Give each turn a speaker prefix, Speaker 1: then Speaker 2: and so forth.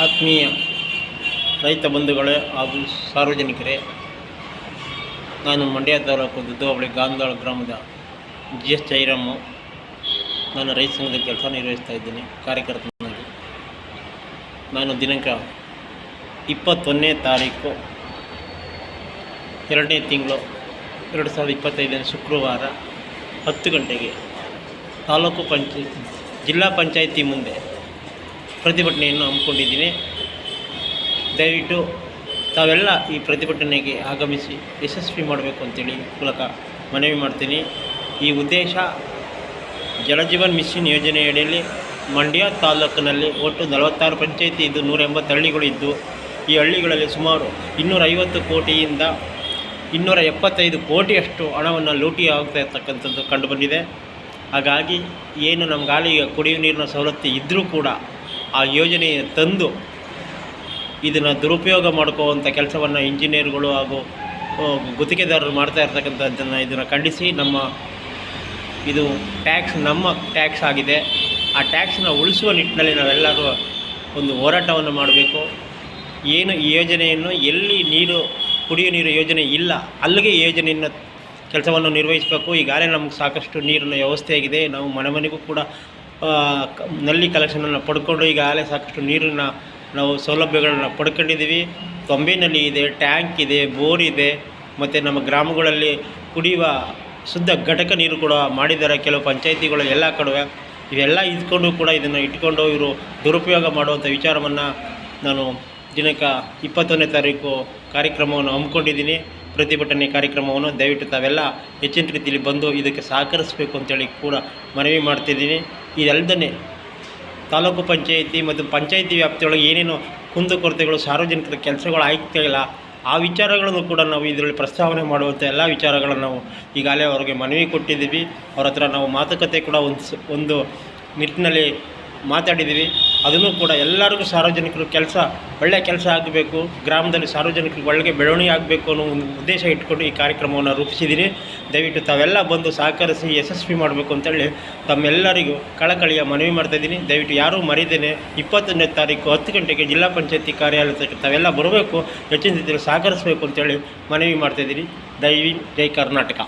Speaker 1: ಆತ್ಮೀಯ ರೈತ ಬಂಧುಗಳೇ ಹಾಗೂ ಸಾರ್ವಜನಿಕರೇ, ನಾನು ಮಂಡ್ಯ ತಾಲೂಕು ದುದ್ದು ಹೋಬಳಿ ಗಾಂಧಾಳ ಗ್ರಾಮದ GS ಜೈರಾಮು. ನಾನು ರೈತ ಸಂಘದ ಕೆಲಸ ನಿರ್ವಹಿಸ್ತಾ ಇದ್ದೀನಿ ಕಾರ್ಯಕರ್ತನಾಗಿ. ನಾನು ದಿನಾಂಕ 21ನೇ ತಾರೀಕು 2ನೇ ತಿಂಗಳು 2025 ಶುಕ್ರವಾರ 10 ಗಂಟೆಗೆ ಜಿಲ್ಲಾ ಪಂಚಾಯಿತಿ ಮುಂದೆ ಪ್ರತಿಭಟನೆಯನ್ನು ಹಮ್ಮಿಕೊಂಡಿದ್ದೀನಿ. ದಯವಿಟ್ಟು ತಾವೆಲ್ಲ ಈ ಪ್ರತಿಭಟನೆಗೆ ಆಗಮಿಸಿ ಯಶಸ್ವಿ ಮಾಡಬೇಕು ಅಂತೇಳಿ ಮೂಲಕ ಮನವಿ ಮಾಡ್ತೀನಿ. ಈ ಉದ್ದೇಶ ಜಲಜೀವನ್ ಮಿಷನ್ ಯೋಜನೆಯಡಿಯಲ್ಲಿ ಮಂಡ್ಯ ತಾಲೂಕಿನಲ್ಲಿ ಒಟ್ಟು 46 ಪಂಚಾಯಿತಿ ಇದ್ದು 180 ಹಳ್ಳಿಗಳು ಇದ್ದು, ಈ ಹಳ್ಳಿಗಳಲ್ಲಿ ಸುಮಾರು 250 ಕೋಟಿಯಿಂದ 275 ಕೋಟಿಯಷ್ಟು ಹಣವನ್ನು ಲೂಟಿ ಆಗ್ತಾ ಇರ್ತಕ್ಕಂಥದ್ದು ಕಂಡುಬಂದಿದೆ. ಹಾಗಾಗಿ ಏನು ನಮಗಾಲಿ ಕುಡಿಯುವ ನೀರಿನ ಸವಲತ್ತು ಇದ್ದರೂ ಕೂಡ ಆ ಯೋಜನೆ ತಂದು ಇದನ್ನು ದುರುಪಯೋಗ ಮಾಡ್ಕೋವಂಥ ಕೆಲಸವನ್ನು ಇಂಜಿನಿಯರ್ಗಳು ಹಾಗೂ ಗುತ್ತಿಗೆದಾರರು ಮಾಡ್ತಾ ಇರ್ತಕ್ಕಂಥದ್ದನ್ನು ಇದನ್ನು ಖಂಡಿಸಿ ಇದು ನಮ್ಮ ಟ್ಯಾಕ್ಸ್ ಆಗಿದೆ. ಆ ಟ್ಯಾಕ್ಸನ್ನ ಉಳಿಸುವ ನಿಟ್ಟಿನಲ್ಲಿ ನಾವೆಲ್ಲರೂ ಒಂದು ಹೋರಾಟವನ್ನು ಮಾಡಬೇಕು. ಏನು ಈ ಯೋಜನೆಯನ್ನು ಎಲ್ಲಿ ಕುಡಿಯುವ ನೀರು ಯೋಜನೆ ಇಲ್ಲ ಅಲ್ಲಿಗೆ ಈ ಯೋಜನೆಯನ್ನು ಕೆಲಸವನ್ನು ನಿರ್ವಹಿಸಬೇಕು. ಈಗಾಗಲೇ ನಮಗೆ ಸಾಕಷ್ಟು ನೀರಿನ ವ್ಯವಸ್ಥೆ ಆಗಿದೆ. ನಾವು ಮನೆಗೂ ಕೂಡ ನಲ್ಲಿ ಕಲೆಕ್ಷನನ್ನು ಪಡ್ಕೊಂಡು ಈಗಾಗಲೇ ಸಾಕಷ್ಟು ನೀರನ್ನು ನಾವು ಸೌಲಭ್ಯಗಳನ್ನು ಪಡ್ಕೊಂಡಿದ್ದೀವಿ. ಕೊಂಬೆನಲ್ಲಿ ಇದೆ, ಟ್ಯಾಂಕ್ ಇದೆ, ಬೋರ್ ಇದೆ, ಮತ್ತು ನಮ್ಮ ಗ್ರಾಮಗಳಲ್ಲಿ ಕುಡಿಯುವ ಶುದ್ಧ ಘಟಕ ನೀರು ಕೂಡ ಮಾಡಿದ್ದಾರೆ ಕೆಲವು ಪಂಚಾಯಿತಿಗಳು ಎಲ್ಲ ಕಡೆ. ಇವೆಲ್ಲ ಇದ್ಕೊಂಡು ಕೂಡ ಇದನ್ನು ಇಟ್ಕೊಂಡು ಇವರು ದುರುಪಯೋಗ ಮಾಡುವಂಥ ವಿಚಾರವನ್ನು ನಾನು ದಿನಾಂಕ 21ನೇ ತಾರೀಕು ಕಾರ್ಯಕ್ರಮವನ್ನು ಹಮ್ಮಿಕೊಂಡಿದ್ದೀನಿ. ಪ್ರತಿಭಟನೆ ಕಾರ್ಯಕ್ರಮವನ್ನು ದಯವಿಟ್ಟು ತಾವೆಲ್ಲ ಹೆಚ್ಚಿನ ರೀತಿಯಲ್ಲಿ ಬಂದು ಇದಕ್ಕೆ ಸಹಕರಿಸಬೇಕು ಅಂತೇಳಿ ಕೂಡ ಮನವಿ ಮಾಡ್ತಿದ್ದೀನಿ. ಇದಲ್ಲದೆ ತಾಲೂಕು ಪಂಚಾಯಿತಿ ಮತ್ತು ಪಂಚಾಯಿತಿ ವ್ಯಾಪ್ತಿಯೊಳಗೆ ಏನೇನು ಕುಂದುಕೊರತೆಗಳು ಸಾರ್ವಜನಿಕರ ಕೆಲಸಗಳು ಆಗ್ತಾಯಿಲ್ಲ, ಆ ವಿಚಾರಗಳನ್ನು ಕೂಡ ನಾವು ಇದರಲ್ಲಿ ಪ್ರಸ್ತಾವನೆ ಮಾಡುವಂಥ ಎಲ್ಲ ವಿಚಾರಗಳನ್ನು ನಾವು ಈಗಾಗಲೇ ಅವ್ರಿಗೆ ಮನವಿ ಕೊಟ್ಟಿದ್ದೀವಿ. ಅವ್ರ ಹತ್ರ ನಾವು ಮಾತುಕತೆ ಕೂಡ ಒಂದು ನಿಟ್ಟಿನಲ್ಲಿ ಮಾತಾಡಿದ್ದೀವಿ. ಅದನ್ನು ಕೂಡ ಎಲ್ಲರಿಗೂ ಸಾರ್ವಜನಿಕರು ಒಳ್ಳೆಯ ಕೆಲಸ ಆಗಬೇಕು, ಗ್ರಾಮದಲ್ಲಿ ಸಾರ್ವಜನಿಕರಿಗೆ ಒಳ್ಳೆಯ ಬೆಳವಣಿಗೆ ಆಗಬೇಕು ಅನ್ನೋ ಒಂದು ಉದ್ದೇಶ ಇಟ್ಕೊಂಡು ಈ ಕಾರ್ಯಕ್ರಮವನ್ನು ರೂಪಿಸಿದ್ದೀನಿ. ದಯವಿಟ್ಟು ತಾವೆಲ್ಲ ಬಂದು ಸಹಕರಿಸಿ ಯಶಸ್ವಿ ಮಾಡಬೇಕು ಅಂತೇಳಿ ತಮ್ಮೆಲ್ಲರಿಗೂ ಕಳಕಳಿಯ ಮನವಿ ಮಾಡ್ತಾಯಿದ್ದೀನಿ. ದಯವಿಟ್ಟು ಯಾರೂ ಮರೀದೇನೆ 21ನೇ ತಾರೀಕು 10 ಗಂಟೆಗೆ ಜಿಲ್ಲಾ ಪಂಚಾಯತಿ ಕಾರ್ಯಾಲಯಕ್ಕೆ ತಾವೆಲ್ಲ ಬರಬೇಕು, ಹೆಚ್ಚಿನ ರೀತಿಯಲ್ಲಿ ಸಹಕರಿಸಬೇಕು ಅಂತೇಳಿ ಮನವಿ ಮಾಡ್ತಾಯಿದ್ದೀನಿ. ಜೈ ಕರ್ನಾಟಕ.